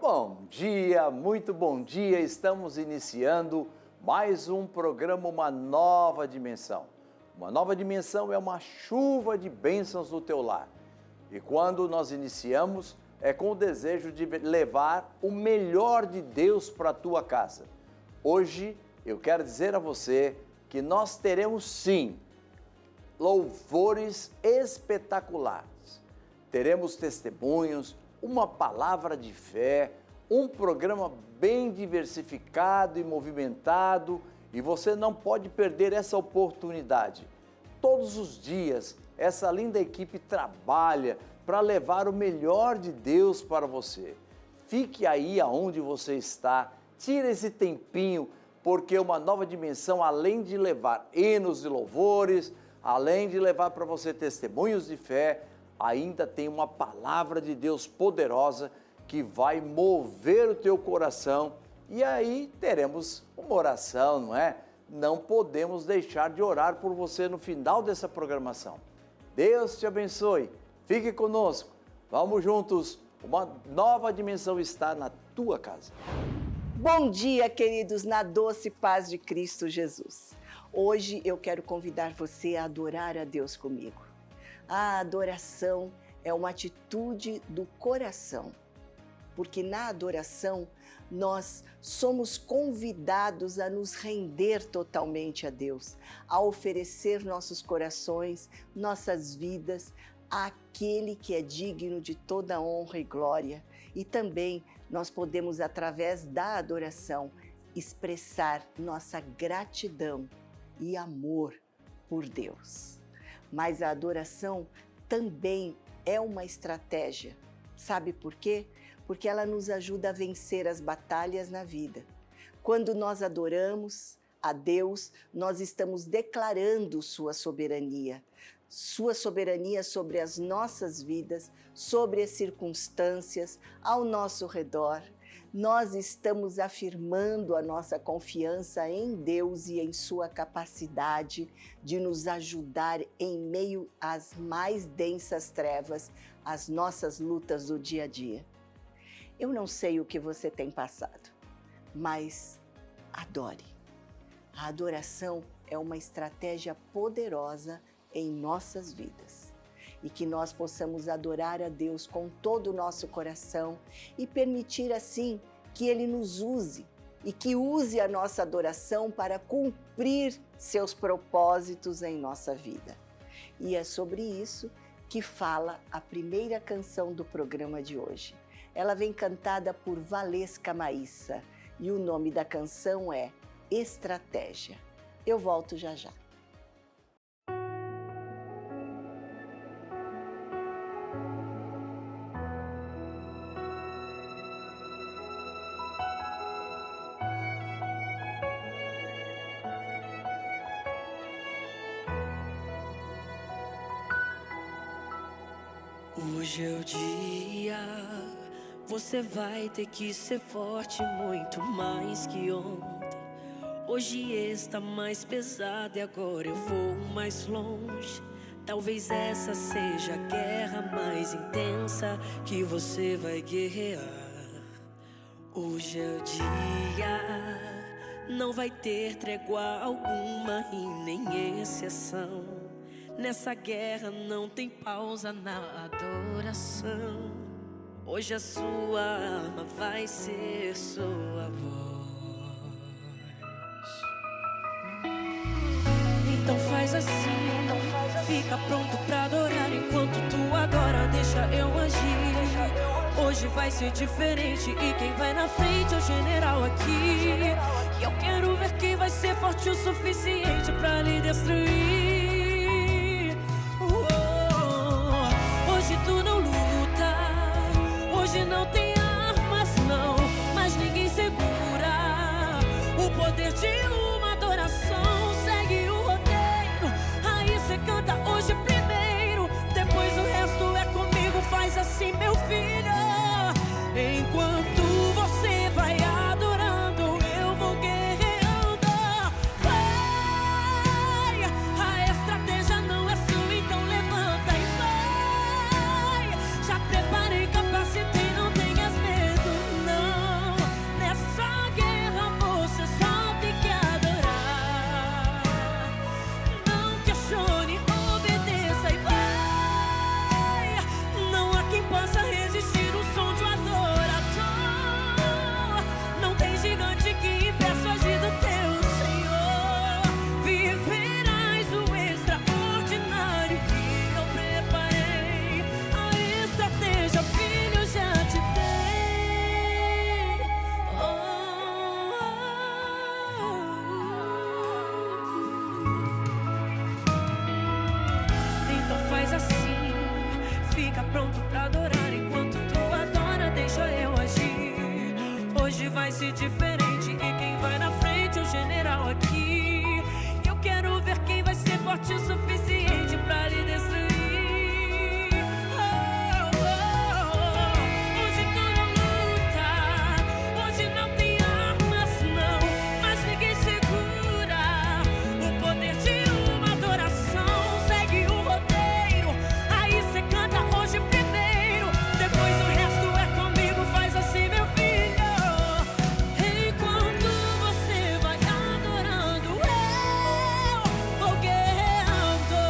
Bom dia, muito bom dia. Estamos iniciando mais um programa, Uma Nova Dimensão. Uma nova dimensão é uma chuva de bênçãos no teu lar. E quando nós iniciamos, é com o desejo de levar o melhor de Deus para a tua casa. Hoje, eu quero dizer a você que nós teremos sim louvores espetaculares. Teremos testemunhos, uma palavra de fé, um programa bem diversificado e movimentado, e você não pode perder essa oportunidade. Todos os dias, essa linda equipe trabalha para levar o melhor de Deus para você. Fique aí aonde você está, tire esse tempinho, porque uma nova dimensão, além de levar hinos e louvores, além de levar para você testemunhos de fé, ainda tem uma palavra de Deus poderosa que vai mover o teu coração. E aí teremos uma oração, não é? Não podemos deixar de orar por você no final dessa programação. Deus te abençoe. Fique conosco. Vamos juntos. Uma nova dimensão está na tua casa. Bom dia, queridos, na doce paz de Cristo Jesus. Hoje eu quero convidar você a adorar a Deus comigo. A adoração é uma atitude do coração, porque na adoração nós somos convidados a nos render totalmente a Deus, a oferecer nossos corações, nossas vidas àquele que é digno de toda honra e glória. E também nós podemos, através da adoração, expressar nossa gratidão e amor por Deus. Mas a adoração também é uma estratégia. Sabe por quê? Porque ela nos ajuda a vencer as batalhas na vida. Quando nós adoramos a Deus, nós estamos declarando sua soberania sobre as nossas vidas, sobre as circunstâncias ao nosso redor. Nós estamos afirmando a nossa confiança em Deus e em sua capacidade de nos ajudar em meio às mais densas trevas, às nossas lutas do dia a dia. Eu não sei o que você tem passado, mas adore. A adoração é uma estratégia poderosa em nossas vidas. E que nós possamos adorar a Deus com todo o nosso coração e permitir assim que Ele nos use e que use a nossa adoração para cumprir seus propósitos em nossa vida. E é sobre isso que fala a primeira canção do programa de hoje. Ela vem cantada por Valesca Maíssa e o nome da canção é Estratégia. Eu volto já já. Hoje é o dia, você vai ter que ser forte muito mais que ontem. Hoje está mais pesado e agora eu vou mais longe. Talvez essa seja a guerra mais intensa que você vai guerrear. Hoje é o dia, não vai ter trégua alguma e nem exceção. Nessa guerra não tem pausa na adoração. Hoje a sua arma vai ser sua voz. Então faz assim, fica pronto pra adorar. Enquanto tu adora, deixa eu agir. Hoje vai ser diferente e quem vai na frente é o general aqui. E eu quero ver quem vai ser forte o suficiente pra lhe destruir. Hoje tu não luta, hoje não tem armas não, mas ninguém segura o poder de uma adoração. Segue o roteiro, aí cê canta hoje primeiro, depois o resto é comigo. Faz assim, meu filho, enquanto você vai adorando, eu vou guerreando. Vai, a vai ser diferente. E quem vai na frente é o general aqui. Eu quero ver quem vai ser forte o suficiente pra lhe destruir. Hoje tu não luta, hoje não tem armas não, mas ninguém segura o poder de uma adoração. Segue o roteiro, aí cê canta hoje primeiro, depois o resto é comigo, faz assim meu filho. Enquanto você vai adorando, eu vou guerreando.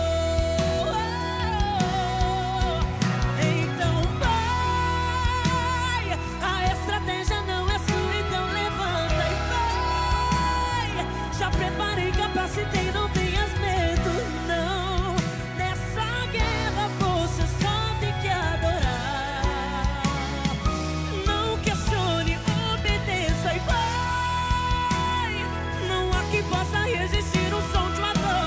Então vai, a estratégia não é sua, então levanta e vai. Já preparei, capacitei, não tenhas medo, não. Nessa guerra você só tem que adorar. Não questione, obedeça e vai. Não há quem possa resistir o som de um adorador.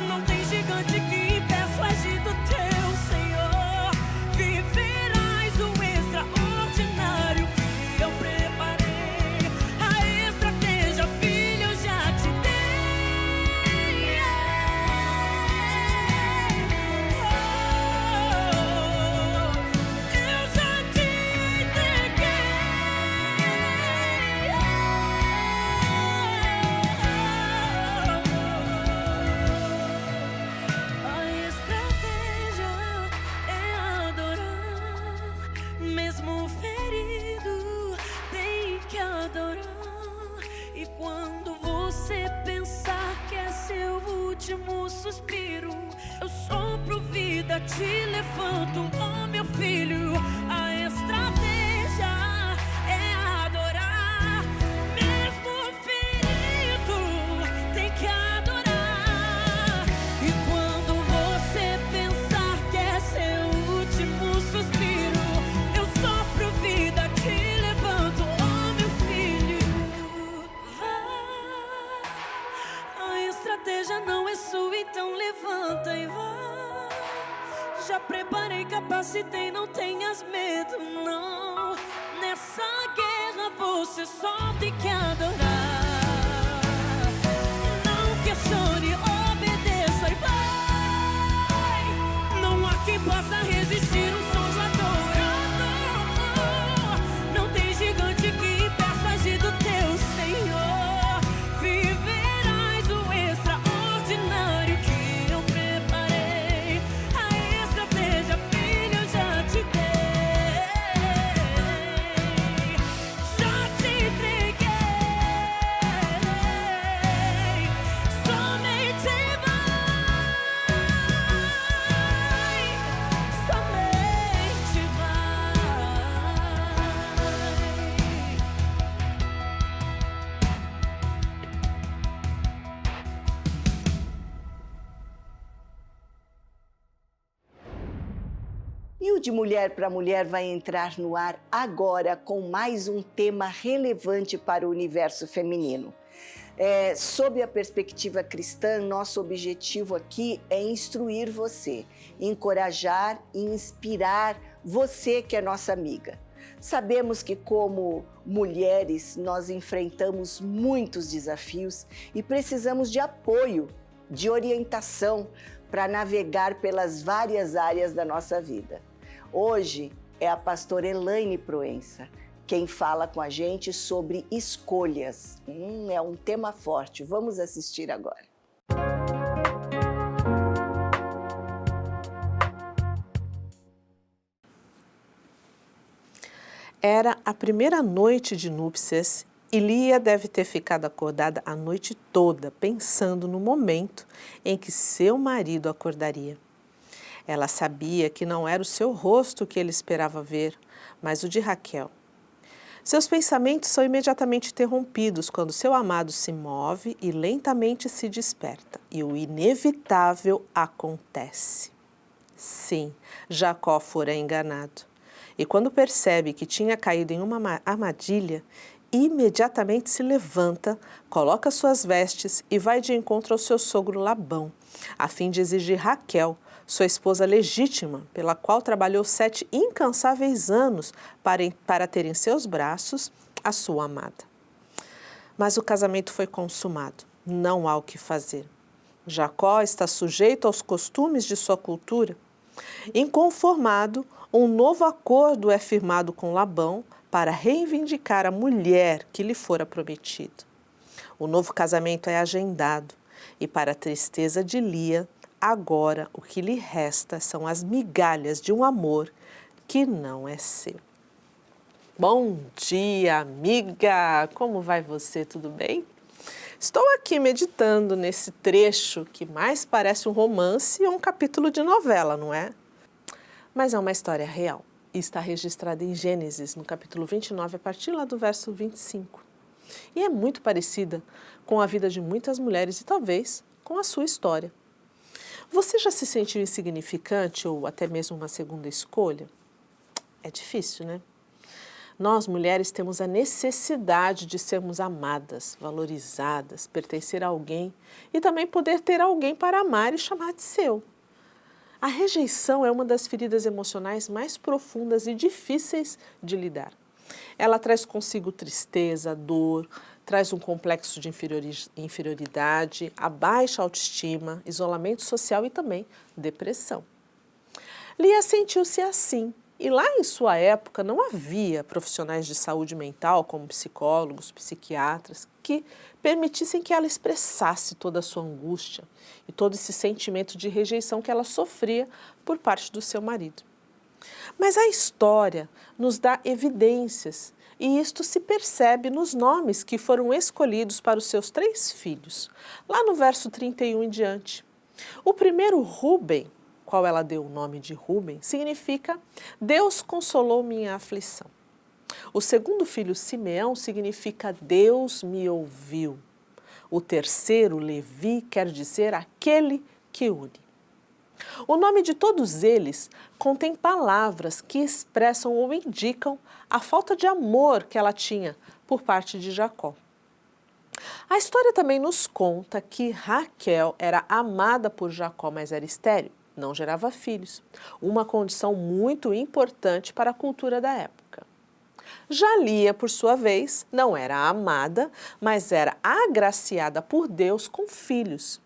Não tem gigante que impeça o agir do teu Senhor. Viverás o extraordinário que eu preparei. A estratégia, filho, eu já te dei. Eu já te entreguei. A estratégia é adorar, mesmo ferido, tem que adorar. E quando você pensar que é seu último suspiro, eu sopro vida, te levanto, oh meu filho. A estratégia é adorar, mesmo ferido, tem que adorar. E quando você pensar que é seu último suspiro, eu sopro vida, te levanto, oh meu filho. Vai, a estratégia não é sua, então levanta e vai. Já preparei, capacitei, não tenhas medo, não. Nessa guerra você só tem que adorar. Não questione, obedeça e vai. Não há quem possa resistir o som do adorador. Não tem gigante que impeça o agir do teu Senhor. Viverás o extraordinário que eu preparei. A estratégia, filho, eu já te dei. Já te entreguei. Somente vai. Somente E o de Mulher para Mulher vai entrar no ar agora com mais um tema relevante para o universo feminino. Sob a perspectiva cristã, nosso objetivo aqui é instruir você, encorajar e inspirar você que é nossa amiga. Sabemos que como mulheres nós enfrentamos muitos desafios e precisamos de apoio, de orientação para navegar pelas várias áreas da nossa vida. Hoje é a pastora Elaine Proença quem fala com a gente sobre escolhas. É um tema forte, vamos assistir agora. Era a primeira noite de núpcias e Lia deve ter ficado acordada a noite toda pensando no momento em que seu marido acordaria. Ela sabia que não era o seu rosto que ele esperava ver, mas o de Raquel. Seus pensamentos são imediatamente interrompidos quando seu amado se move e lentamente se desperta, e o inevitável acontece. Sim, Jacó fora enganado. E quando percebe que tinha caído em uma armadilha, imediatamente se levanta, coloca suas vestes e vai de encontro ao seu sogro Labão, a fim de exigir Raquel, sua esposa legítima, pela qual trabalhou 7 incansáveis anos para ter em seus braços a sua amada. Mas o casamento foi consumado, não há o que fazer. Jacó está sujeito aos costumes de sua cultura. Inconformado, um novo acordo é firmado com Labão para reivindicar a mulher que lhe fora prometida. O novo casamento é agendado e, para a tristeza de Lia, agora o que lhe resta são as migalhas de um amor que não é seu. Bom dia, amiga! Como vai você? Tudo bem? Estou aqui meditando nesse trecho que mais parece um romance ou um capítulo de novela, não é? Mas é uma história real e está registrada em Gênesis, no capítulo 29, a partir lá do verso 25. E é muito parecida com a vida de muitas mulheres e talvez com a sua história. Você já se sentiu insignificante ou até mesmo uma segunda escolha? É difícil, né? Nós, mulheres, temos a necessidade de sermos amadas, valorizadas, pertencer a alguém e também poder ter alguém para amar e chamar de seu. A rejeição é uma das feridas emocionais mais profundas e difíceis de lidar. Ela traz consigo tristeza, dor, traz um complexo de inferioridade, a baixa autoestima, isolamento social e também depressão. Lia sentiu-se assim. E lá em sua época não havia profissionais de saúde mental, como psicólogos, psiquiatras, que permitissem que ela expressasse toda a sua angústia e todo esse sentimento de rejeição que ela sofria por parte do seu marido. Mas a história nos dá evidências e isto se percebe nos nomes que foram escolhidos para os seus 3 filhos, lá no verso 31 em diante. O primeiro, Rúben, qual ela deu o nome de Rúben, significa Deus consolou minha aflição. O segundo filho, Simeão, significa Deus me ouviu. O terceiro, Levi, quer dizer aquele que une. O nome de todos eles contém palavras que expressam ou indicam a falta de amor que ela tinha por parte de Jacó. A história também nos conta que Raquel era amada por Jacó, mas era estéril. Não gerava filhos, uma condição muito importante para a cultura da época. Já Lia, por sua vez, não era amada, mas era agraciada por Deus com filhos.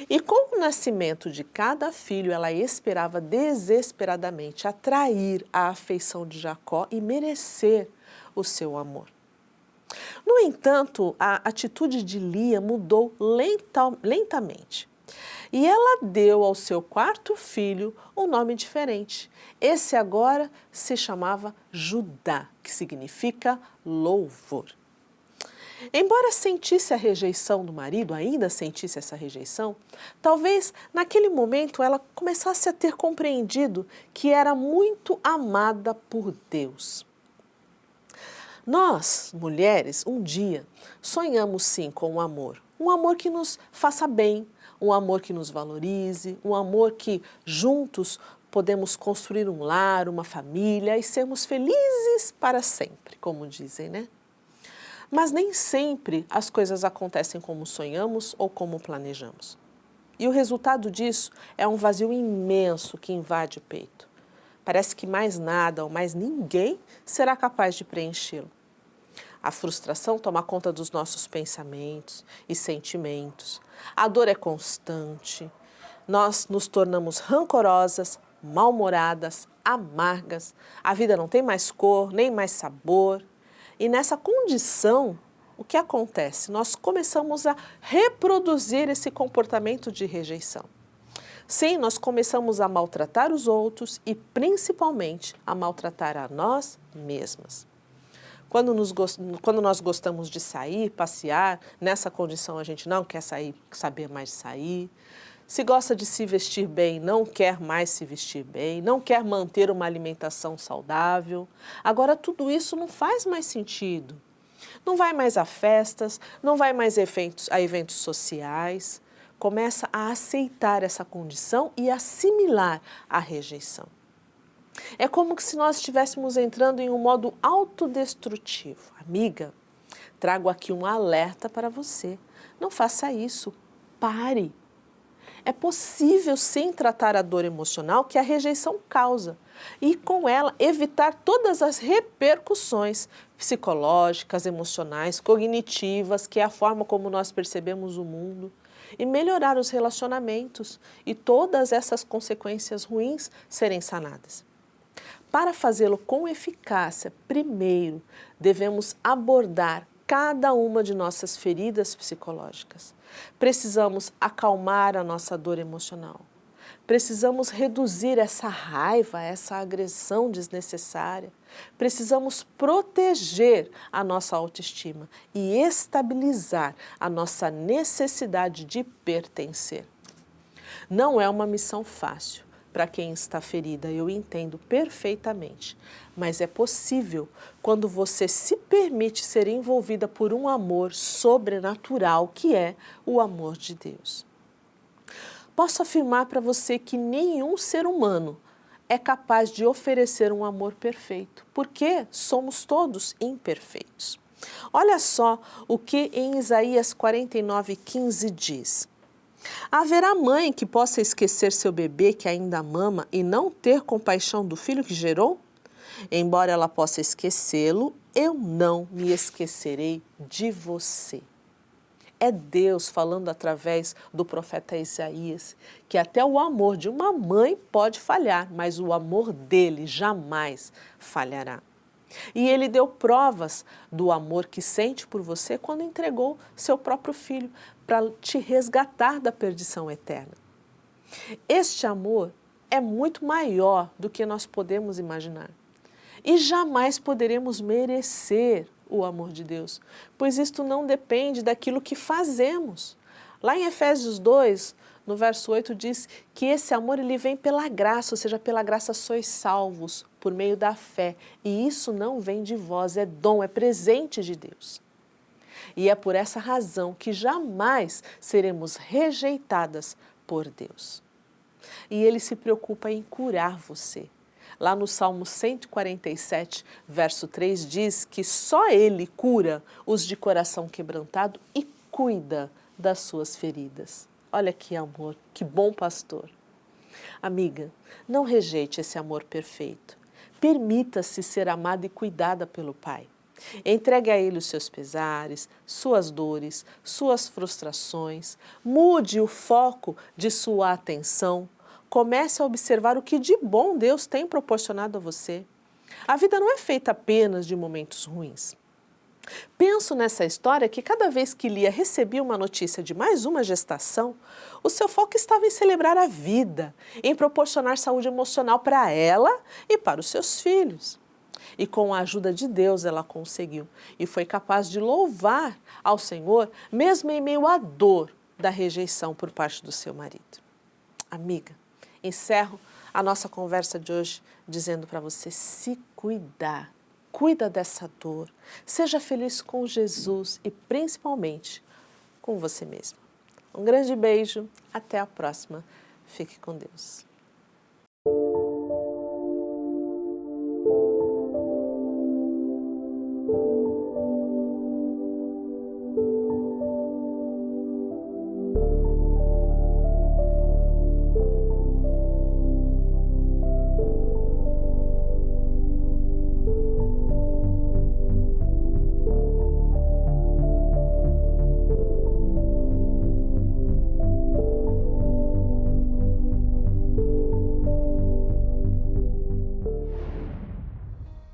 E com o nascimento de cada filho, ela esperava desesperadamente atrair a afeição de Jacó e merecer o seu amor. No entanto, a atitude de Lia mudou lentamente. E ela deu ao seu 4º filho um nome diferente. Esse agora se chamava Judá, que significa louvor. Embora sentisse a rejeição do marido, ainda sentisse essa rejeição, talvez naquele momento ela começasse a ter compreendido que era muito amada por Deus. Nós, mulheres, um dia sonhamos sim com um amor que nos faça bem, um amor que nos valorize, um amor que juntos podemos construir um lar, uma família e sermos felizes para sempre, como dizem, né? Mas nem sempre as coisas acontecem como sonhamos ou como planejamos. E o resultado disso é um vazio imenso que invade o peito. Parece que mais nada ou mais ninguém será capaz de preenchê-lo. A frustração toma conta dos nossos pensamentos e sentimentos. A dor é constante. Nós nos tornamos rancorosas, mal-humoradas, amargas. A vida não tem mais cor, nem mais sabor. E nessa condição, o que acontece? Nós começamos a reproduzir esse comportamento de rejeição. Sim, nós começamos a maltratar os outros e, principalmente, a maltratar a nós mesmas. Quando nós gostamos de sair, passear, nessa condição a gente não quer saber mais sair. Se gosta de se vestir bem, não quer mais se vestir bem, não quer manter uma alimentação saudável. Agora, tudo isso não faz mais sentido. Não vai mais a festas, não vai mais a eventos sociais. Começa a aceitar essa condição e assimilar a rejeição. É como se nós estivéssemos entrando em um modo autodestrutivo. Amiga, trago aqui um alerta para você. Não faça isso. Pare. É possível sim tratar a dor emocional que a rejeição causa e com ela evitar todas as repercussões psicológicas, emocionais, cognitivas, que é a forma como nós percebemos o mundo, e melhorar os relacionamentos e todas essas consequências ruins serem sanadas. Para fazê-lo com eficácia, primeiro devemos abordar cada uma de nossas feridas psicológicas. Precisamos acalmar a nossa dor emocional. Precisamos reduzir essa raiva, essa agressão desnecessária. Precisamos proteger a nossa autoestima e estabilizar a nossa necessidade de pertencer. Não é uma missão fácil para quem está ferida, eu entendo perfeitamente, mas é possível quando você se permite ser envolvida por um amor sobrenatural, que é o amor de Deus. Posso afirmar para você que nenhum ser humano é capaz de oferecer um amor perfeito, porque somos todos imperfeitos. Olha só o que em Isaías 49:15 diz. Haverá mãe que possa esquecer seu bebê que ainda mama e não ter compaixão do filho que gerou? Embora ela possa esquecê-lo, eu não me esquecerei de você. É Deus falando através do profeta Isaías que até o amor de uma mãe pode falhar, mas o amor dele jamais falhará. E ele deu provas do amor que sente por você quando entregou seu próprio filho para te resgatar da perdição eterna. Este amor é muito maior do que nós podemos imaginar. E jamais poderemos merecer o amor de Deus, pois isto não depende daquilo que fazemos. Lá em Efésios 2, no verso 8, diz que esse amor ele vem pela graça, ou seja, pela graça sois salvos, por meio da fé. E isso não vem de vós, é dom, é presente de Deus. E é por essa razão que jamais seremos rejeitadas por Deus. E Ele se preocupa em curar você. Lá no Salmo 147, verso 3, diz que só Ele cura os de coração quebrantado e cuida das suas feridas. Olha que amor, que bom pastor. Amiga, não rejeite esse amor perfeito. Permita-se ser amada e cuidada pelo Pai. Entregue a Ele os seus pesares, suas dores, suas frustrações. Mude o foco de sua atenção. Comece a observar o que de bom Deus tem proporcionado a você. A vida não é feita apenas de momentos ruins. Penso nessa história que cada vez que Lia recebia uma notícia de mais uma gestação, o seu foco estava em celebrar a vida, em proporcionar saúde emocional para ela e para os seus filhos. E com a ajuda de Deus ela conseguiu e foi capaz de louvar ao Senhor, mesmo em meio à dor da rejeição por parte do seu marido. Amiga, encerro a nossa conversa de hoje dizendo para você se cuidar. Cuida dessa dor, seja feliz com Jesus e principalmente com você mesma. Um grande beijo, até a próxima. Fique com Deus.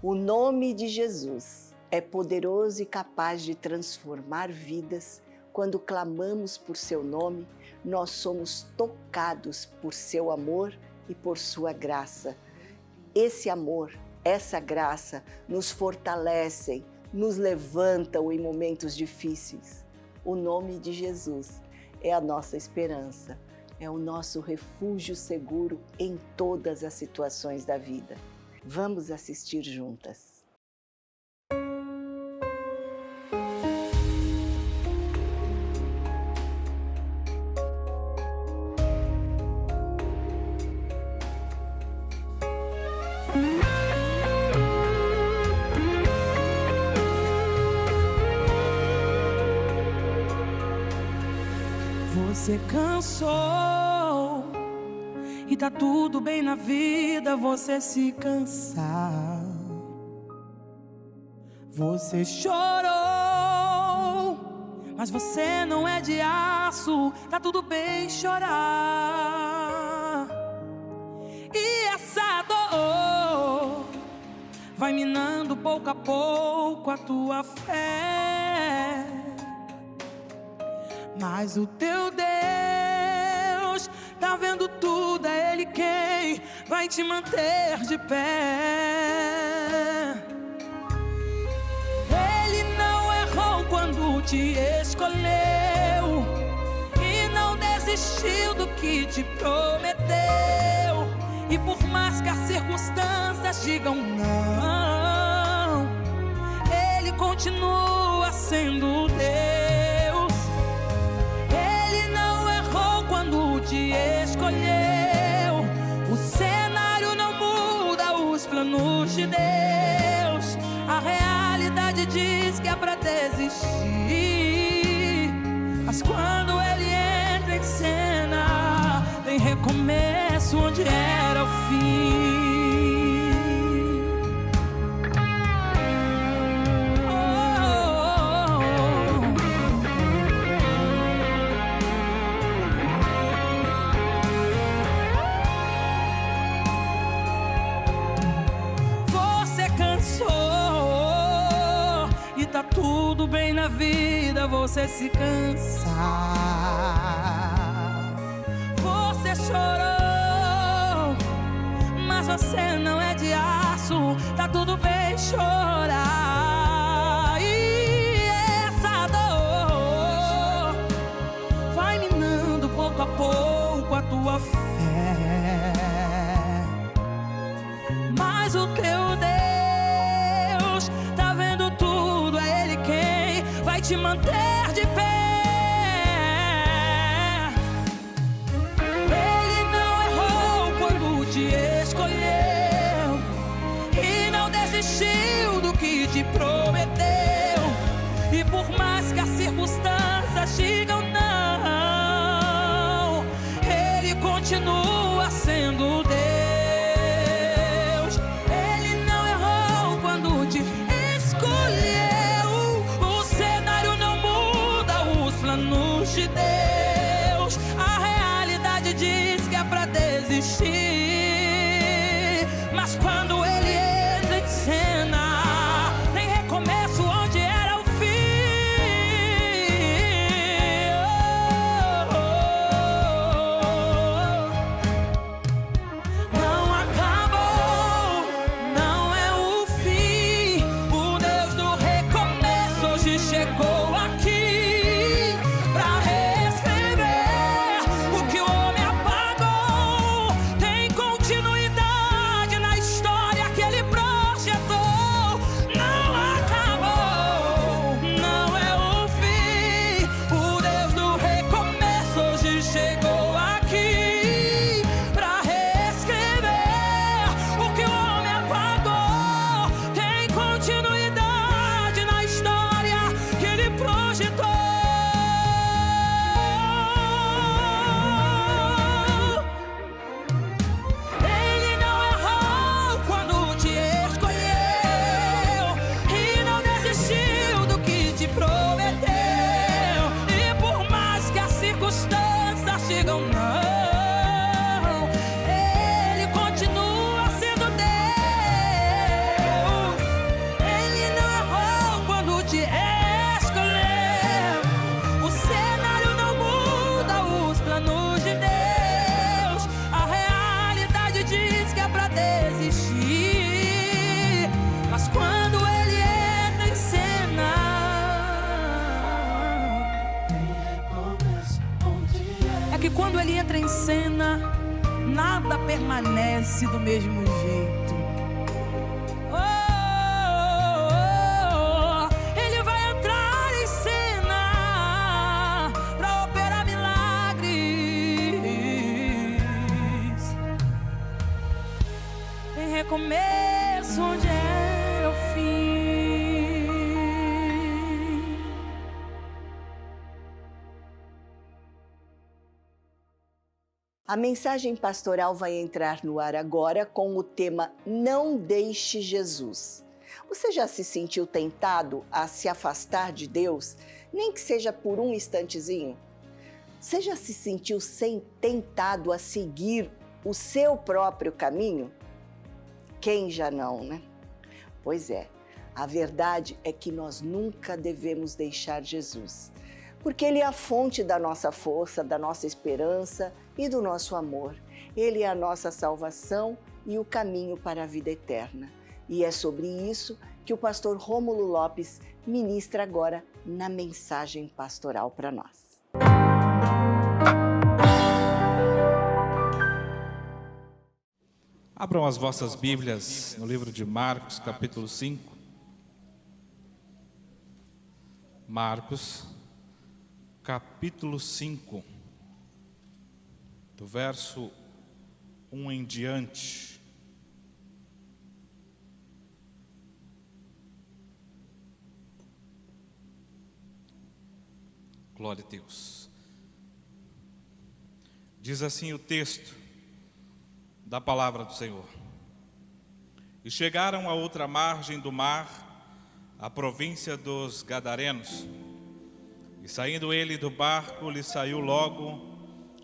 O nome de Jesus é poderoso e capaz de transformar vidas. Quando clamamos por seu nome, nós somos tocados por seu amor e por sua graça. Esse amor, essa graça nos fortalecem, nos levantam em momentos difíceis. O nome de Jesus é a nossa esperança, é o nosso refúgio seguro em todas as situações da vida. Vamos assistir juntas. Você cansou e tá tudo bem na vida você se cansar. Você chorou, mas você não é de aço, tá tudo bem chorar. E essa dor vai minando pouco a pouco a tua fé, mas o teu Deus tá vendo tudo, é Ele quem vai te manter de pé. Ele não errou quando te escolheu e não desistiu do que te prometeu. E por mais que as circunstâncias digam não, Ele continua sendo Deus. Ele não errou quando te escolheu. O cenário não muda os planos de Deus. A realidade diz que é pra desistir, mas quando Ele entra em cena, tem recomeço onde era o fim. Você cansou e tá tudo bem na vida você se cansar. Você chorou, mas você não é de aço, tá tudo bem chorar. E essa dor vai minando pouco a pouco a tua fé, mas o teu Deus tá vendo tudo, é Ele quem vai te manter de pé. Te escolheu e não desistiu do que te prometeu. E por mais que as circunstâncias digam não, Ele continua sendo Deus. Ele não errou quando te escolheu. O cenário não muda os planos de Deus. A realidade diz que é pra desistir, mas quando Ele entra em cena, tem recomeço onde era o fim. Não acabou, não é o fim. O Deus do recomeço hoje chegou aqui pra reescrever o que o homem apagou. Tem continuidade na história que Ele projetou. Não acabou, não é o fim. O Deus do recomeço hoje chegou aqui pra reescrever o que o homem apagou. Tem continuidade na história que Ele projetou. Ele não errou quando te escolheu e não desistiu do que te prometeu. E por mais que as circunstâncias digam não, Ele continua sendo Deus. Ele não errou quando te escolheu. O cenário não muda os planos de Deus. A realidade diz que é pra desistir, mas quando Ele entra em cena, é que quando Ele entra em cena, nada permanece do mesmo jeito. Ele vai entrar em cena pra operar milagres. Tem recomeço onde era o fim. A mensagem pastoral vai entrar no ar agora com o tema Não Deixe Jesus. Você já se sentiu tentado a se afastar de Deus, nem que seja por um instantezinho? Você já se sentiu tentado a seguir o seu próprio caminho? Quem já não, né? Pois é, a verdade é que nós nunca devemos deixar Jesus, porque Ele é a fonte da nossa força, da nossa esperança e do nosso amor. Ele é a nossa salvação e o caminho para a vida eterna. E é sobre isso que o pastor Rômulo Lopes ministra agora na mensagem pastoral para nós. Abram as vossas Bíblias no livro de Marcos, capítulo 5. Marcos, capítulo 5, do verso 1 em diante. Glória a Deus. Diz assim o texto da palavra do Senhor. E chegaram à outra margem do mar, a província dos Gadarenos. E saindo ele do barco, lhe saiu logo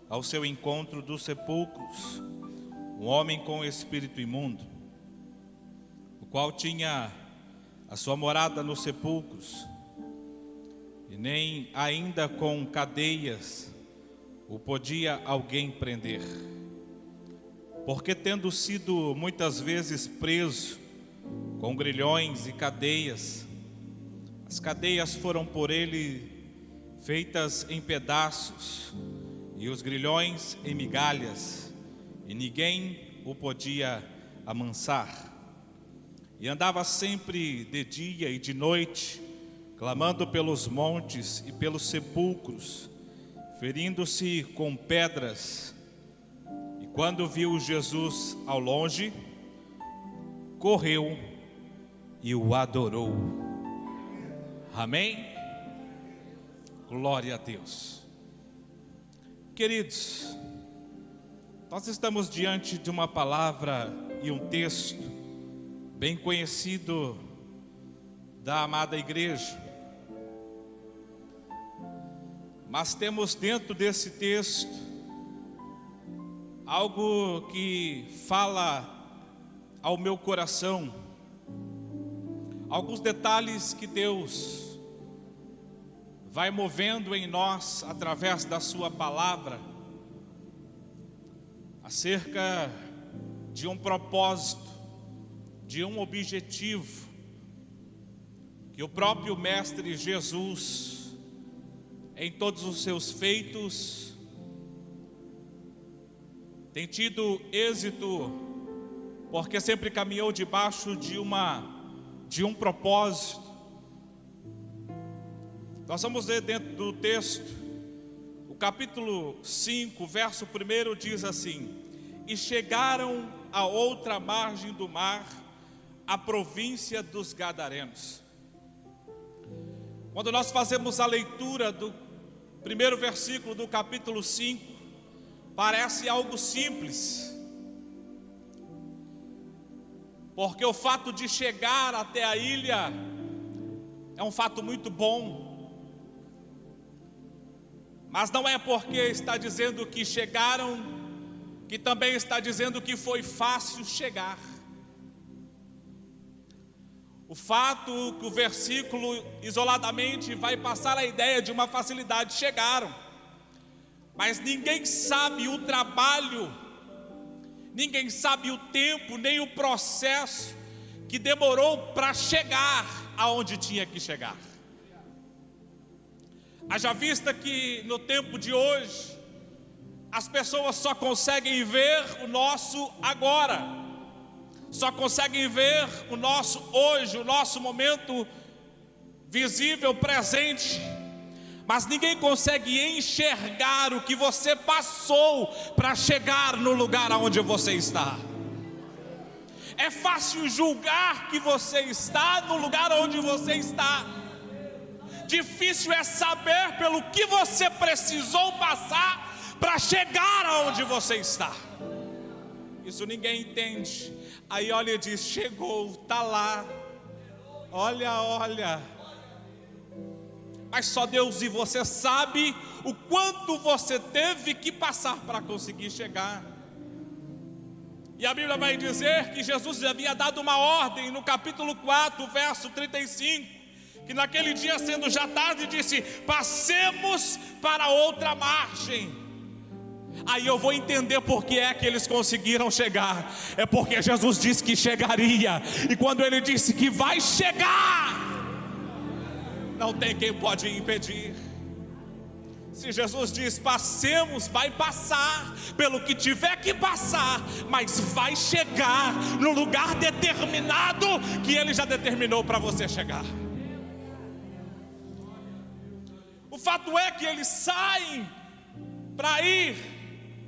ao seu encontro dos sepulcros um homem com espírito imundo, o qual tinha a sua morada nos sepulcros, e nem ainda com cadeias o podia alguém prender, porque tendo sido muitas vezes preso com grilhões e cadeias, as cadeias foram por ele feitas em pedaços, e os grilhões em migalhas, e ninguém o podia amansar. E andava sempre de dia e de noite, clamando pelos montes e pelos sepulcros, ferindo-se com pedras. E quando viu Jesus ao longe, correu e o adorou. Amém? Glória a Deus. Queridos, nós estamos diante de uma palavra e um texto bem conhecido da amada igreja. Mas temos dentro desse texto algo que fala ao meu coração, alguns detalhes que Deus vai movendo em nós através da sua palavra, acerca de um propósito, de um objetivo, que o próprio Mestre Jesus, em todos os seus feitos, tem tido êxito, porque sempre caminhou debaixo de um propósito. Nós vamos ler dentro do texto, o capítulo 5, verso 1 diz assim: e chegaram à outra margem do mar, a província dos Gadarenos. Quando nós fazemos a leitura do primeiro versículo do capítulo 5, parece algo simples, porque o fato de chegar até a ilha é um fato muito bom, mas não é porque está dizendo que chegaram, que também está dizendo que foi fácil chegar. O fato que o versículo isoladamente vai passar a ideia de uma facilidade, chegaram, mas ninguém sabe o trabalho, ninguém sabe o tempo, nem o processo que demorou para chegar aonde tinha que chegar. Haja vista que no tempo de hoje, as pessoas só conseguem ver o nosso agora, só conseguem ver o nosso hoje, o nosso momento visível, presente, mas ninguém consegue enxergar o que você passou para chegar no lugar onde você está. É fácil julgar que você está no lugar onde você está. Difícil é saber pelo que você precisou passar para chegar aonde você está. Isso ninguém entende. Aí olha e diz: chegou, está lá. Olha. Mas só Deus e você sabe o quanto você teve que passar para conseguir chegar. E a Bíblia vai dizer que Jesus havia dado uma ordem no capítulo 4, verso 35, que naquele dia, sendo já tarde, disse: passemos para outra margem. Aí eu vou entender por que é que eles conseguiram chegar. É porque Jesus disse que chegaria, e quando Ele disse que vai chegar, não tem quem pode impedir. Se Jesus diz passemos, vai passar pelo que tiver que passar, mas vai chegar no lugar determinado que Ele já determinou para você chegar. O fato é que eles saem para ir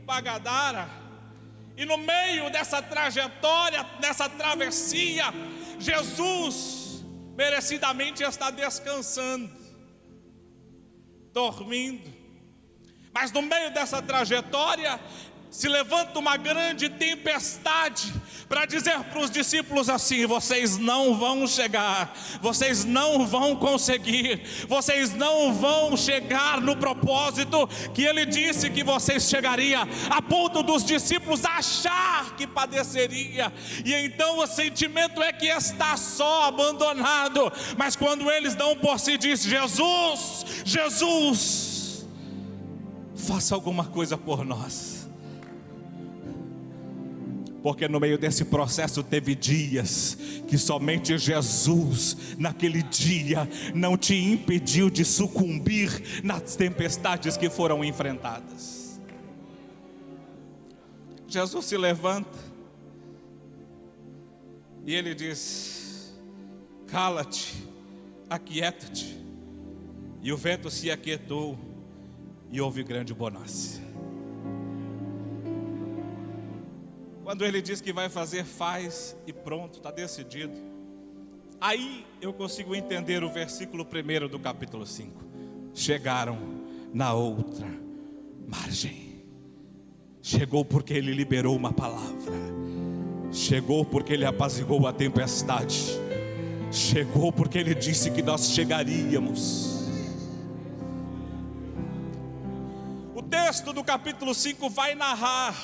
para Gadara, e no meio dessa trajetória, dessa travessia, Jesus merecidamente está descansando, dormindo. Mas no meio dessa trajetória se levanta uma grande tempestade para dizer para os discípulos assim: vocês não vão chegar, vocês não vão conseguir, vocês não vão chegar no propósito que Ele disse que vocês chegariam, a ponto dos discípulos achar que padeceria. E então o sentimento é que está só, abandonado. Mas quando eles dão por si, diz: Jesus, faça alguma coisa por nós. Porque no meio desse processo teve dias que somente Jesus, naquele dia, não te impediu de sucumbir nas tempestades que foram enfrentadas. Jesus se levanta e Ele diz: cala-te, aquieta-te. E o vento se aquietou e houve grande bonança. Quando Ele diz que vai fazer, faz e pronto, está decidido. Aí eu consigo entender o versículo 1 do capítulo 5. Chegaram na outra margem. Chegou porque Ele liberou uma palavra. Chegou porque Ele apaziguou a tempestade. Chegou porque Ele disse que nós chegaríamos. O texto do capítulo 5 vai narrar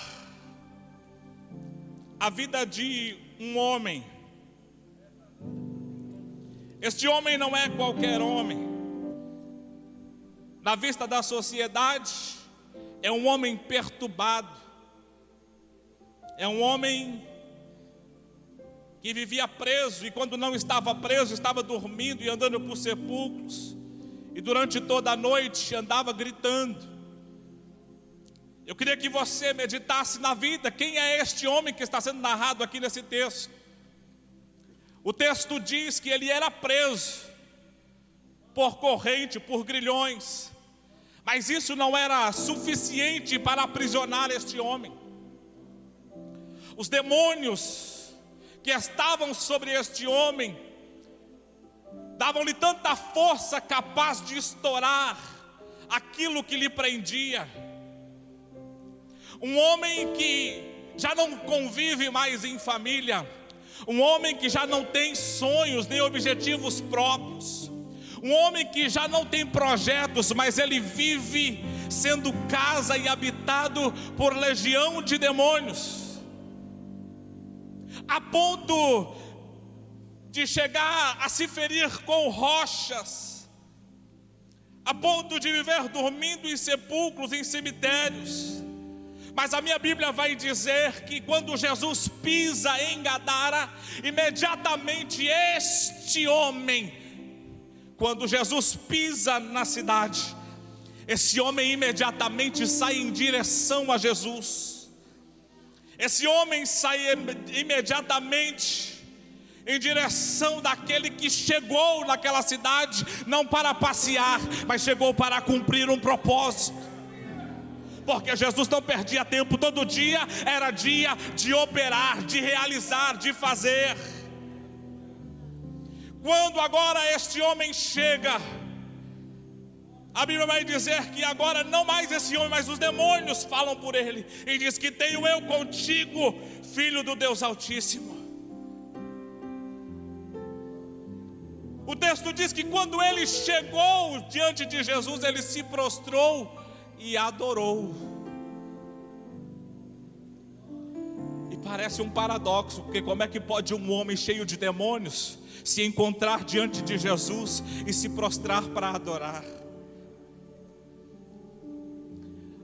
a vida de um homem. Este homem não é qualquer homem. Na vista da sociedade, é um homem perturbado. É um homem que vivia preso, e quando não estava preso, estava dormindo e andando por sepulcros. E durante toda a noite andava gritando. Eu queria que você meditasse na vida. Quem é este homem que está sendo narrado aqui nesse texto? O texto diz que ele era preso por corrente, por grilhões. Mas isso não era suficiente para aprisionar este homem. Os demônios que estavam sobre este homem davam-lhe tanta força capaz de estourar aquilo que lhe prendia. Um homem que já não convive mais em família, um homem que já não tem sonhos nem objetivos próprios, um homem que já não tem projetos, mas ele vive sendo casa e habitado por legião de demônios, a ponto de chegar a se ferir com rochas, a ponto de viver dormindo em sepulcros, em cemitérios. Mas a minha Bíblia vai dizer que quando Jesus pisa em Gadara, imediatamente este homem, quando Jesus pisa na cidade, esse homem imediatamente sai em direção a Jesus. Esse homem sai imediatamente em direção daquele que chegou naquela cidade, não para passear, mas chegou para cumprir um propósito. Porque Jesus não perdia tempo, todo dia era dia de operar, de realizar, de fazer. Quando agora este homem chega, A Bíblia vai dizer que agora não mais esse homem, mas os demônios falam por ele. E diz que tenho eu contigo, Filho do Deus Altíssimo. O texto diz que quando ele chegou diante de Jesus, ele se prostrou e adorou. E parece um paradoxo, porque como é que pode um homem cheio de demônios se encontrar diante de Jesus e se prostrar para adorar?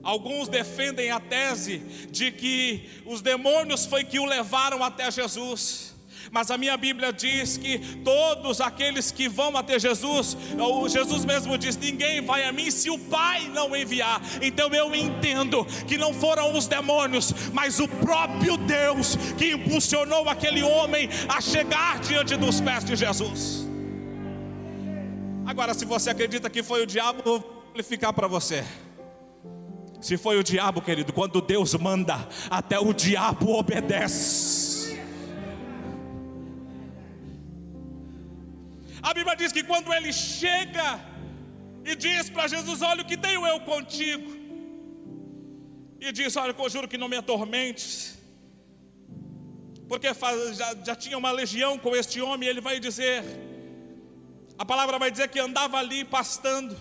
Alguns defendem a tese de que os demônios foi que o levaram até Jesus. Mas a minha Bíblia diz que todos aqueles que vão até Jesus, Jesus mesmo diz: ninguém vai a mim se o Pai não enviar. Então eu entendo que não foram os demônios, mas o próprio Deus que impulsionou aquele homem a chegar diante dos pés de Jesus. Agora, se você acredita que foi o diabo, eu vou explicar para você. Se foi o diabo, querido, quando Deus manda, até o diabo obedece. A Bíblia diz que quando ele chega e diz para Jesus: olha, o que tenho eu contigo? E diz: olha, eu conjuro que não me atormentes. Porque já tinha uma legião com este homem. Ele vai dizer, a palavra vai dizer que andava ali pastando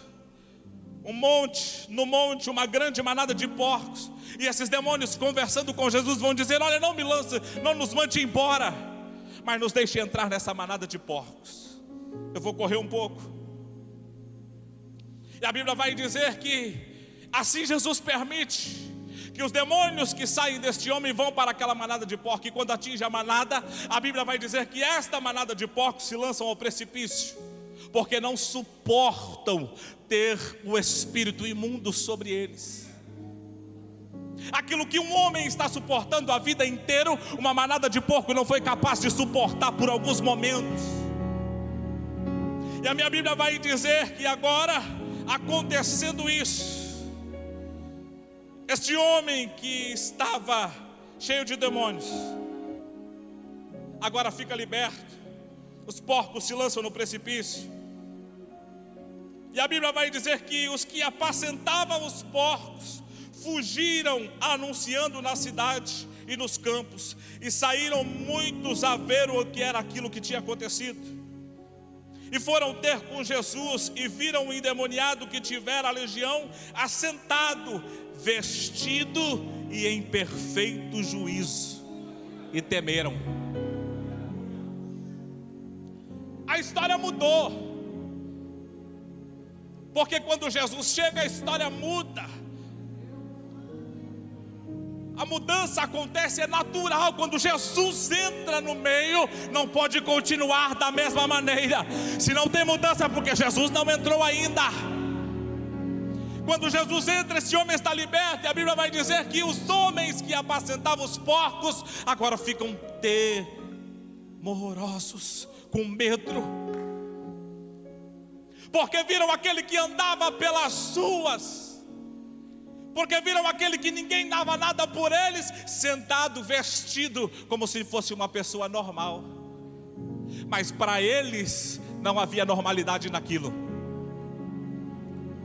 no monte, uma grande manada de porcos. E esses demônios conversando com Jesus vão dizer: olha, não me lance, não nos mande embora, mas nos deixe entrar nessa manada de porcos. Eu vou correr um pouco. E a Bíblia vai dizer que assim Jesus permite que os demônios que saem deste homem vão para aquela manada de porcos. E quando atinge a manada, a Bíblia vai dizer que esta manada de porcos se lançam ao precipício, porque não suportam ter o espírito imundo sobre eles. Aquilo que um homem está suportando a vida inteira, uma manada de porco não foi capaz de suportar por alguns momentos. E a minha Bíblia vai dizer que agora, acontecendo isso, este homem que estava cheio de demônios, agora fica liberto. Os porcos se lançam no precipício. E a Bíblia vai dizer que os que apacentavam os porcos fugiram anunciando na cidade e nos campos. E saíram muitos a ver o que era aquilo que tinha acontecido. E foram ter com Jesus e viram o endemoniado que tivera a legião assentado, vestido e em perfeito juízo. E temeram. A história mudou. Porque quando Jesus chega, a história muda. A mudança acontece, é natural. Quando Jesus entra no meio, não pode continuar da mesma maneira. Se não tem mudança, é porque Jesus não entrou ainda. Quando Jesus entra, esse homem está liberto. E a Bíblia vai dizer que os homens que apacentavam os porcos agora ficam temorosos, com medo, porque viram aquele que andava pelas ruas, porque viram aquele que ninguém dava nada por eles, sentado, vestido como se fosse uma pessoa normal. Mas para eles não havia normalidade naquilo,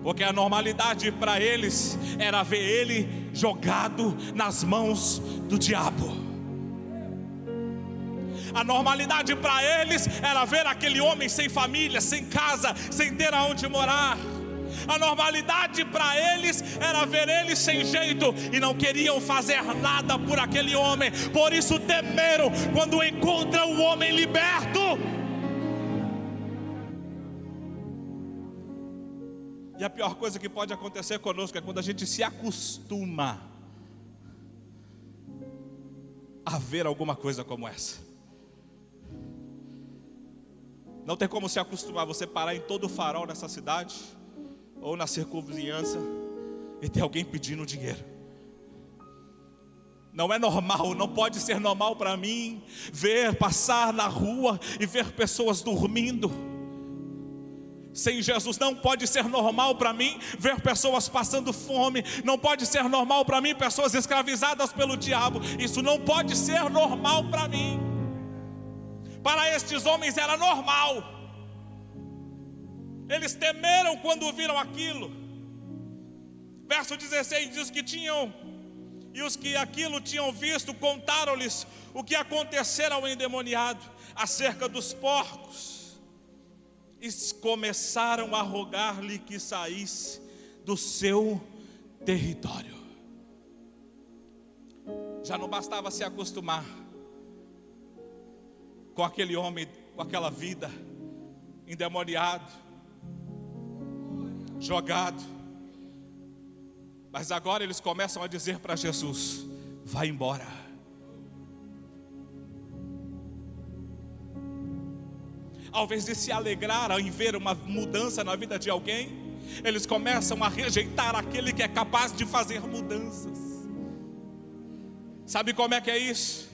porque a normalidade para eles era ver ele jogado nas mãos do diabo. A normalidade para eles era ver aquele homem sem família, sem casa, sem ter aonde morar. A normalidade para eles era ver ele sem jeito e não queriam fazer nada por aquele homem. Por isso temeram quando encontram o homem liberto. E a pior coisa que pode acontecer conosco é quando a gente se acostuma a ver alguma coisa como essa. Não tem como se acostumar você parar em todo farol nessa cidade ou na circunvizinhança e ter alguém pedindo dinheiro. Não é normal, não pode ser normal para mim ver passar na rua e ver pessoas dormindo. Sem Jesus não pode ser normal para mim ver pessoas passando fome. Não pode ser normal para mim pessoas escravizadas pelo diabo. Isso não pode ser normal para mim. Para estes homens era normal. Eles temeram quando viram aquilo. Verso 16 diz que tinham, e os que aquilo tinham visto, contaram-lhes o que acontecera ao endemoniado acerca dos porcos, e começaram a rogar-lhe que saísse do seu território. Já não bastava se acostumar com aquele homem, com aquela vida, endemoniado, jogado, mas agora eles começam a dizer para Jesus: vai embora. Ao invés de se alegrar em ver uma mudança na vida de alguém, eles começam a rejeitar aquele que é capaz de fazer mudanças. Sabe como é que é isso?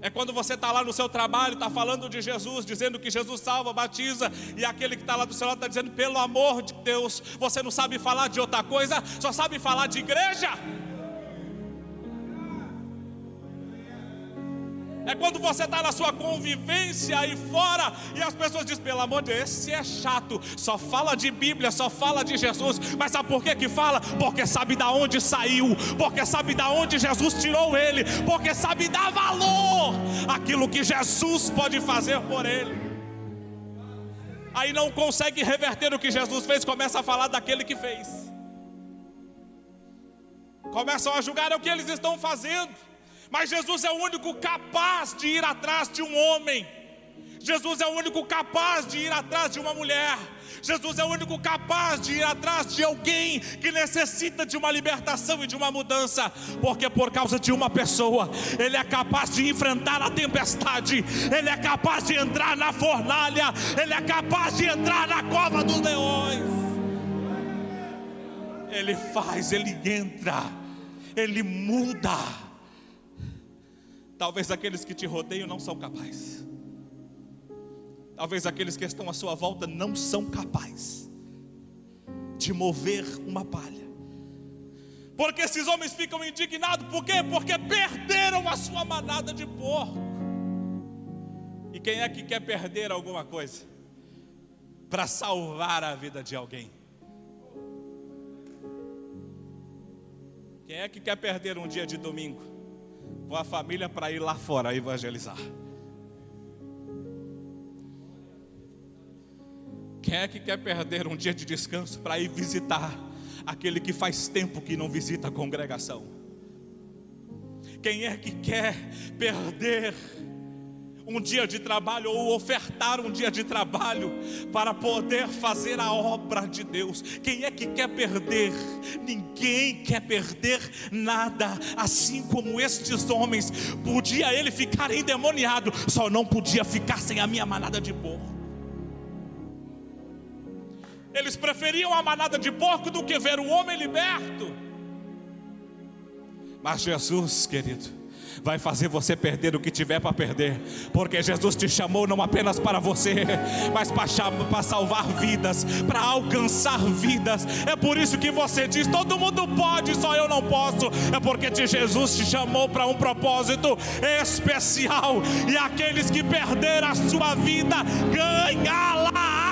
É quando você está lá no seu trabalho, está falando de Jesus, dizendo que Jesus salva, batiza, e aquele que está lá do seu lado está dizendo: pelo amor de Deus, você não sabe falar de outra coisa, só sabe falar de igreja. É quando você está na sua convivência aí fora, e as pessoas dizem: pelo amor de Deus, esse é chato, só fala de Bíblia, só fala de Jesus. Mas sabe por que fala? Porque sabe da onde saiu, porque sabe da onde Jesus tirou ele, porque sabe dar valor àquilo que Jesus pode fazer por ele. Aí não consegue reverter o que Jesus fez, começa a falar daquele que fez, começam a julgar o que eles estão fazendo. Mas Jesus é o único capaz de ir atrás de um homem. Jesus é o único capaz de ir atrás de uma mulher. Jesus é o único capaz de ir atrás de alguém que necessita de uma libertação e de uma mudança. Porque por causa de uma pessoa, Ele é capaz de enfrentar a tempestade, Ele é capaz de entrar na fornalha, Ele é capaz de entrar na cova dos leões. Ele faz, Ele entra, Ele muda. Talvez aqueles que te rodeiam não são capazes. Talvez aqueles que estão à sua volta não são capazes de mover uma palha. Porque esses homens ficam indignados. Por quê? Porque perderam a sua manada de porco. E quem é que quer perder alguma coisa para salvar a vida de alguém? Quem é que quer perder um dia de domingo com a família para ir lá fora evangelizar? Quem é que quer perder um dia de descanso para ir visitar aquele que faz tempo que não visita a congregação? Quem é que quer perder um dia de trabalho ou ofertar um dia de trabalho para poder fazer a obra de Deus? Quem é que quer perder? Ninguém quer perder nada. Assim como estes homens, podia ele ficar endemoniado, só não podia ficar sem a minha manada de porco. Eles preferiam a manada de porco do que ver o homem liberto. Mas Jesus, querido, vai fazer você perder o que tiver para perder, porque Jesus te chamou não apenas para você, mas para salvar vidas, para alcançar vidas. É por isso que você diz: todo mundo pode, só eu não posso. É porque Jesus te chamou para um propósito especial, e aqueles que perderam a sua vida, ganhá-la.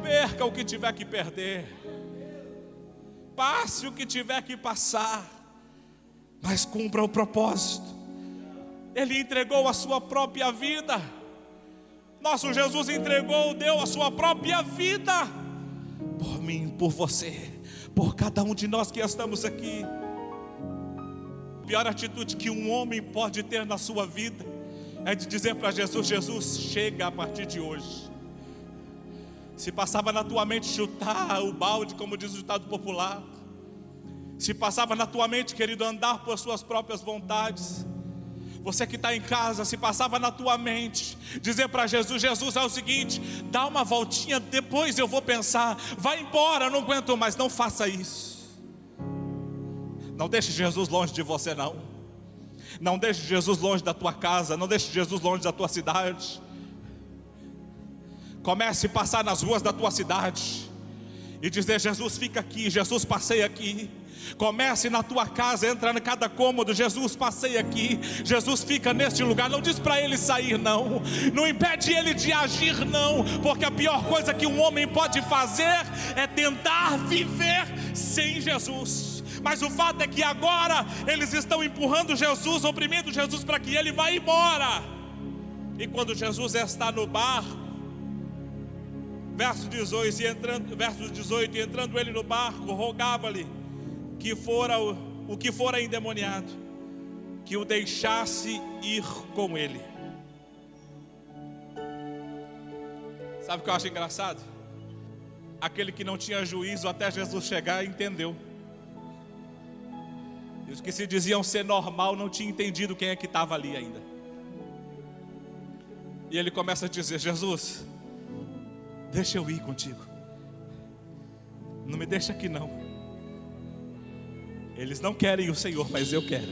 Perca o que tiver que perder, passe o que tiver que passar, mas cumpra o propósito. Ele entregou a sua própria vida. Nosso Jesus deu a sua própria vida por mim, por você, por cada um de nós que estamos aqui. A pior atitude que um homem pode ter na sua vida é de dizer para Jesus: Jesus, chega a partir de hoje. Se passava na tua mente chutar o balde, como diz o ditado popular, se passava na tua mente, querido, andar por suas próprias vontades, você que está em casa, se passava na tua mente dizer para Jesus: Jesus, é o seguinte, dá uma voltinha, depois eu vou pensar, vai embora, eu não aguento mais. Não faça isso. Não deixe Jesus longe de você, não. Não deixe Jesus longe da tua casa, não deixe Jesus longe da tua cidade. Comece a passar nas ruas da tua cidade e dizer: Jesus, fica aqui, Jesus, passei aqui. Comece na tua casa, entra em cada cômodo. Jesus, passei aqui. Jesus, fica neste lugar. Não diz para ele sair, não. Não impede ele de agir, não. Porque a pior coisa que um homem pode fazer é tentar viver sem Jesus. Mas o fato é que agora eles estão empurrando Jesus, oprimindo Jesus para que ele vá embora. E quando Jesus está no barco, verso 18, e entrando ele no barco, rogava-lhe que o que fora endemoniado, que o deixasse ir com ele. Sabe o que eu acho engraçado? Aquele que não tinha juízo até Jesus chegar entendeu. E os que se diziam ser normal não tinham entendido quem é que estava ali ainda. E ele começa a dizer: Jesus, deixa eu ir contigo. Não me deixa aqui não. Eles não querem o Senhor, mas eu quero.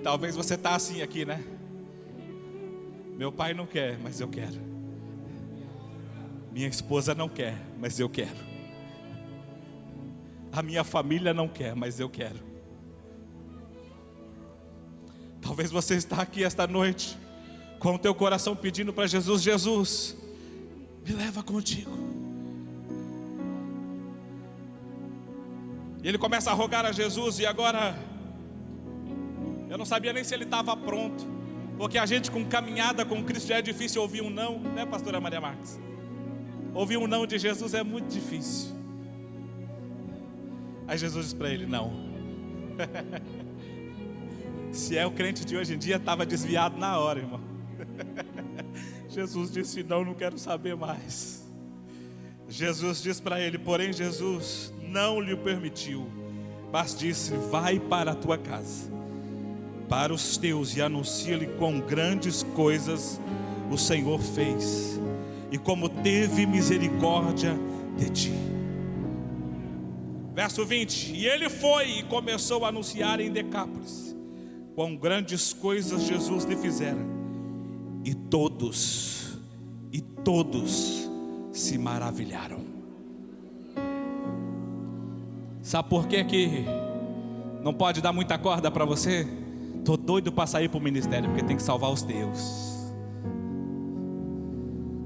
Talvez você está assim aqui, né? Meu pai não quer, mas eu quero. Minha esposa não quer, mas eu quero. A minha família não quer, mas eu quero. Talvez você está aqui esta noite com o teu coração pedindo para Jesus: Jesus, me leva contigo. E ele começa a rogar a Jesus. E agora eu não sabia nem se ele estava pronto, porque a gente com caminhada com Cristo já é difícil ouvir um não, né, pastora Maria Marques? Ouvir um não de Jesus é muito difícil. Aí Jesus diz para ele: não. Se é o crente de hoje em dia, estava desviado na hora, irmão. Jesus disse: não, não quero saber mais. Jesus diz para ele, porém Jesus não lhe permitiu, mas disse: vai para a tua casa, para os teus, e anuncia-lhe quão grandes coisas o Senhor fez, e como teve misericórdia de ti. Verso 20: e ele foi e começou a anunciar em Decápolis quão grandes coisas Jesus lhe fizera, e todos se maravilharam. Sabe por que não pode dar muita corda para você? Tô doido para sair para o ministério, porque tem que salvar os teus.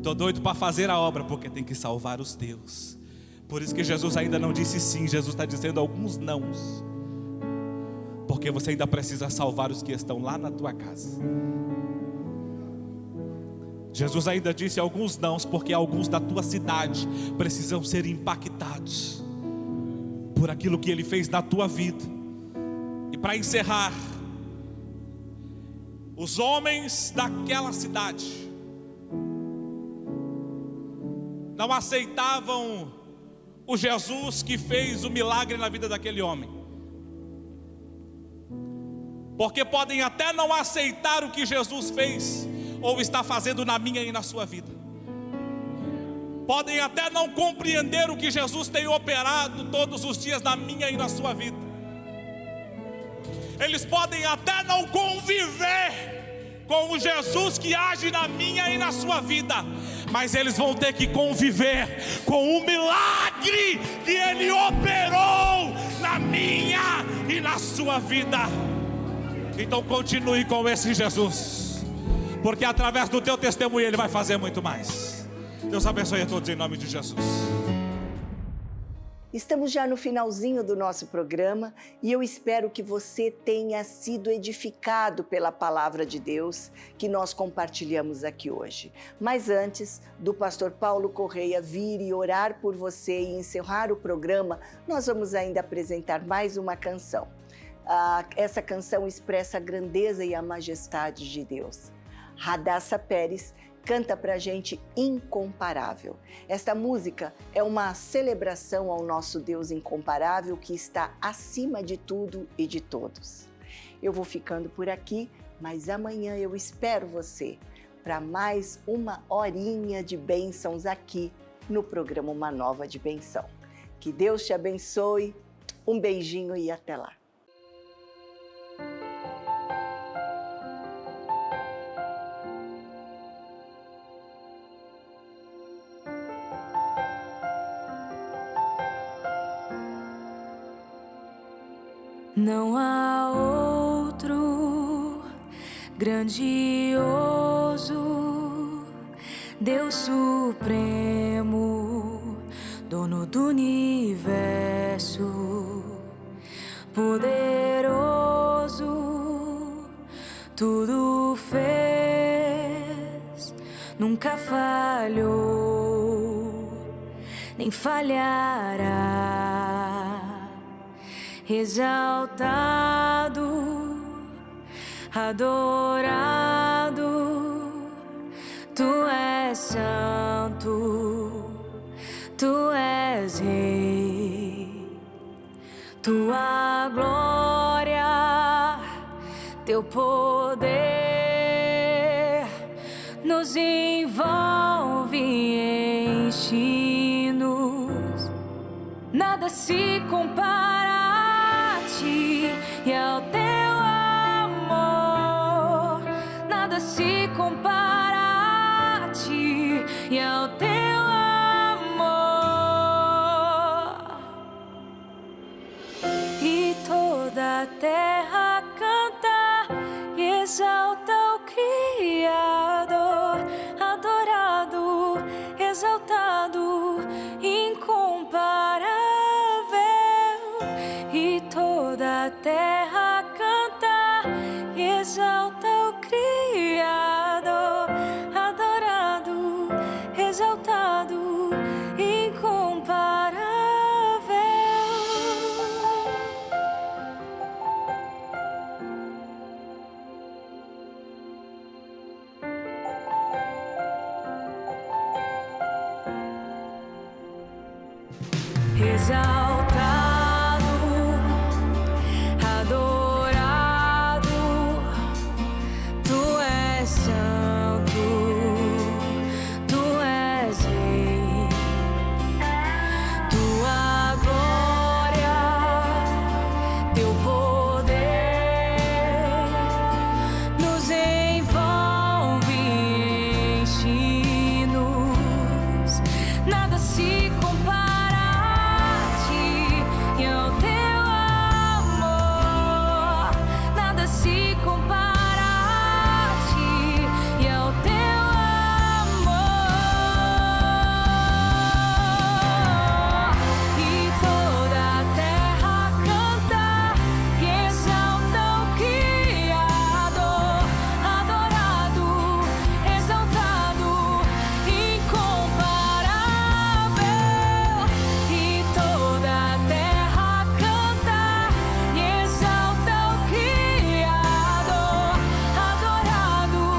Tô doido para fazer a obra, porque tem que salvar os teus. Por isso que Jesus ainda não disse sim, Jesus está dizendo alguns nãos, porque você ainda precisa salvar os que estão lá na tua casa. Jesus ainda disse alguns nãos, porque alguns da tua cidade precisam ser impactados por aquilo que Ele fez na tua vida. E para encerrar, os homens daquela cidade não aceitavam o Jesus que fez o milagre na vida daquele homem, porque podem até não aceitar o que Jesus fez ou está fazendo na minha e na sua vida. Podem até não compreender o que Jesus tem operado todos os dias na minha e na sua vida. Eles podem até não conviver com o Jesus que age na minha e na sua vida, mas eles vão ter que conviver com o milagre que Ele operou na minha e na sua vida. Então continue com esse Jesus, porque através do teu testemunho Ele vai fazer muito mais. Deus abençoe a todos em nome de Jesus. Estamos já no finalzinho do nosso programa e eu espero que você tenha sido edificado pela palavra de Deus que nós compartilhamos aqui hoje. Mas antes do pastor Paulo Correia vir e orar por você e encerrar o programa, nós vamos ainda apresentar mais uma canção. Essa canção expressa a grandeza e a majestade de Deus. Radassa Pérez canta pra gente Incomparável. Esta música é uma celebração ao nosso Deus incomparável que está acima de tudo e de todos. Eu vou ficando por aqui, mas amanhã eu espero você para mais uma horinha de bênçãos aqui no programa Uma Nova de Benção. Que Deus te abençoe, um beijinho e até lá. Não há outro grandioso, Deus supremo, dono do universo, poderoso, tudo fez, nunca falhou, nem falhará. Exaltado, adorado, tu és santo, tu és rei, tua glória, teu poder nos envolve e enche-nos, nada se compara e ao teu amor, nada se compara a ti e ao teu amor. E toda a terra canta e exalta o Criador, adorado, exaltado, incomparável. E toda a terra canta e exalta o Criador, adorado, exaltado, incomparável. Exaltado, nada se compara a ti e ao teu amor, nada se compara a ti e ao teu amor. E toda a terra canta e exalta o Criador, adorado, exaltado, incomparável. E toda a terra canta e exalta o Criador, adorado,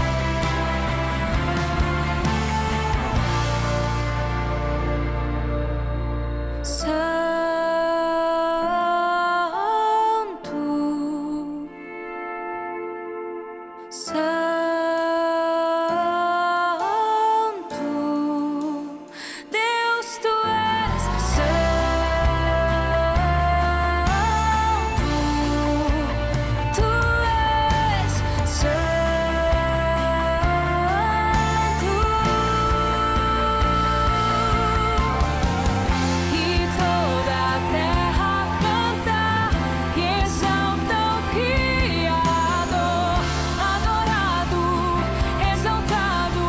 exaltado, Santo, Deus, tu és santo, tu és santo. E toda a terra canta e exalta o Criador, adorado, exaltado,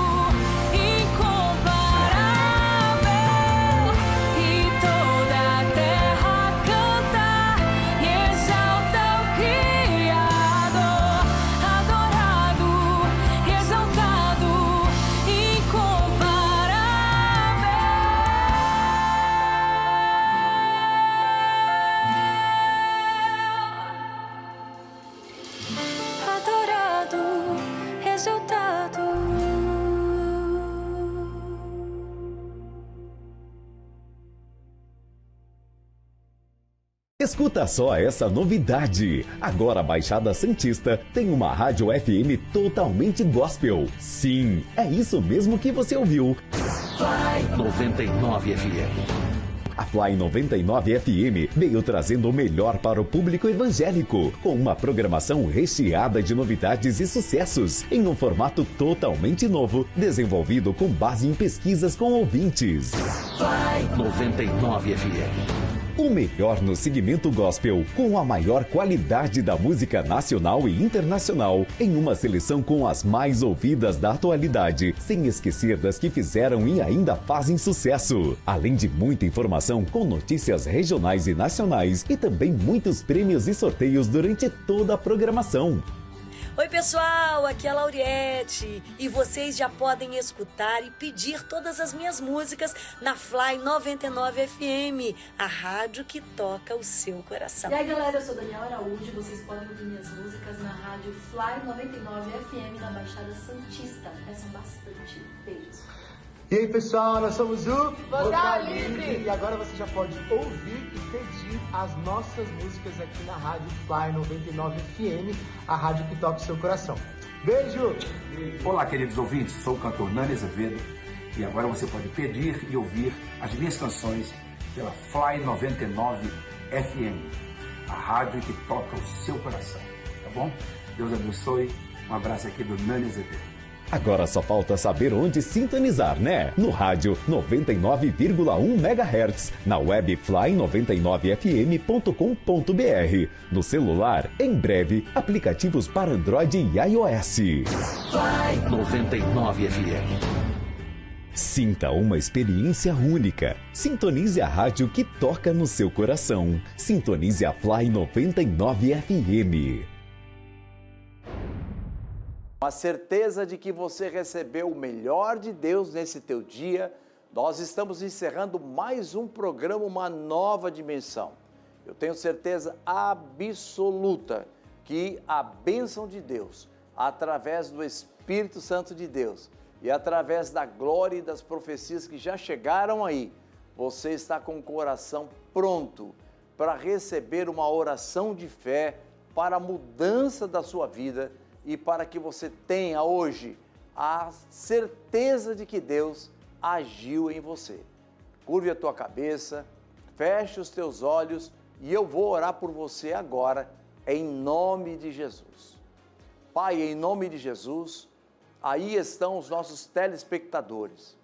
incomparável. E toda a terra canta e exalta o Criador, adorado, exaltado, incomparável. Adorado, exaltado. Escuta só essa novidade. Agora a Baixada Santista tem uma rádio FM totalmente gospel. Sim, é isso mesmo que você ouviu. 99 FM. A Fly 99 FM veio trazendo o melhor para o público evangélico, com uma programação recheada de novidades e sucessos, em um formato totalmente novo, desenvolvido com base em pesquisas com ouvintes. Fly 99 FM. O melhor no segmento gospel, com a maior qualidade da música nacional e internacional, em uma seleção com as mais ouvidas da atualidade, sem esquecer das que fizeram e ainda fazem sucesso. Além de muita informação com notícias regionais e nacionais, e também muitos prêmios e sorteios durante toda a programação. Oi pessoal, aqui é a Lauriette e vocês já podem escutar e pedir todas as minhas músicas na Fly 99 FM, a rádio que toca o seu coração. E aí galera, eu sou Daniela Araújo, vocês podem ouvir minhas músicas na rádio Fly 99 FM na Baixada Santista. Peçam bastante. Beijos. E aí pessoal, nós somos o Vocal Livre. E agora você já pode ouvir e pedir as nossas músicas aqui na rádio Fly 99 FM, a rádio que toca o seu coração. Beijo! Olá, queridos ouvintes, sou o cantor Nani Azevedo e agora você pode pedir e ouvir as minhas canções pela Fly 99 FM, a rádio que toca o seu coração, tá bom? Deus abençoe, um abraço aqui do Nani Azevedo. Agora só falta saber onde sintonizar, né? No rádio 99,1 MHz, na web fly99fm.com.br. No celular, em breve, aplicativos para Android e iOS. Fly 99 FM. Sinta uma experiência única. Sintonize a rádio que toca no seu coração. Sintonize a Fly 99 FM. A certeza de que você recebeu o melhor de Deus nesse teu dia, nós estamos encerrando mais um programa, uma nova dimensão. Eu tenho certeza absoluta que a bênção de Deus, através do Espírito Santo de Deus e através da glória e das profecias que já chegaram aí, você está com o coração pronto para receber uma oração de fé para a mudança da sua vida e para que você tenha hoje a certeza de que Deus agiu em você. Curve a tua cabeça, feche os teus olhos e eu vou orar por você agora, em nome de Jesus. Pai, em nome de Jesus, aí estão os nossos telespectadores.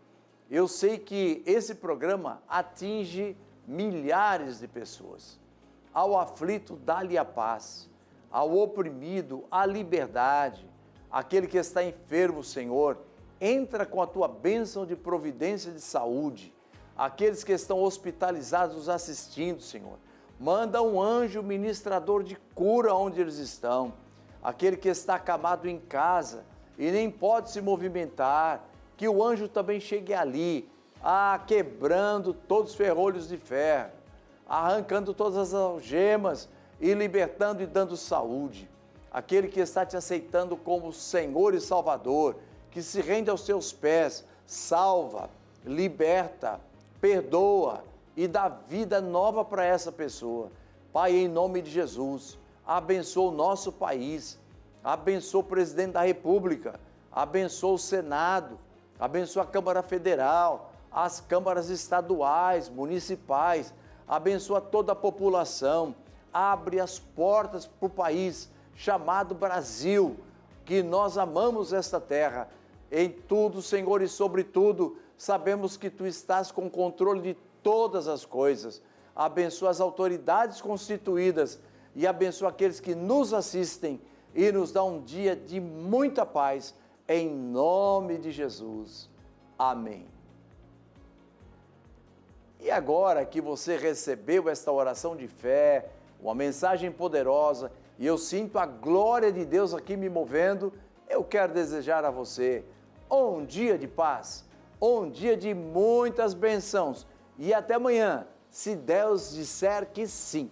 Eu sei que esse programa atinge milhares de pessoas. Ao aflito, dá-lhe a paz. Ao oprimido, a liberdade. Aquele que está enfermo, Senhor, entra com a tua bênção de providência de saúde. Aqueles que estão hospitalizados nos assistindo, Senhor, manda um anjo ministrador de cura onde eles estão. Aquele que está acamado em casa e nem pode se movimentar, que o anjo também chegue ali, quebrando todos os ferrolhos de ferro, arrancando todas as algemas e libertando e dando saúde. Aquele que está te aceitando como Senhor e Salvador, que se rende aos teus pés, salva, liberta, perdoa e dá vida nova para essa pessoa. Pai, em nome de Jesus, abençoa o nosso país, abençoa o presidente da República, abençoa o Senado, abençoa a Câmara Federal, as câmaras estaduais, municipais, abençoa toda a população. Abre as portas para o país chamado Brasil, que nós amamos esta terra. Em tudo, Senhor, e sobretudo, sabemos que Tu estás com controle de todas as coisas. Abençoa as autoridades constituídas e abençoa aqueles que nos assistem e nos dá um dia de muita paz, em nome de Jesus. Amém. E agora que você recebeu esta oração de fé, uma mensagem poderosa, e eu sinto a glória de Deus aqui me movendo, eu quero desejar a você um dia de paz, um dia de muitas bênçãos, e até amanhã, se Deus disser que sim.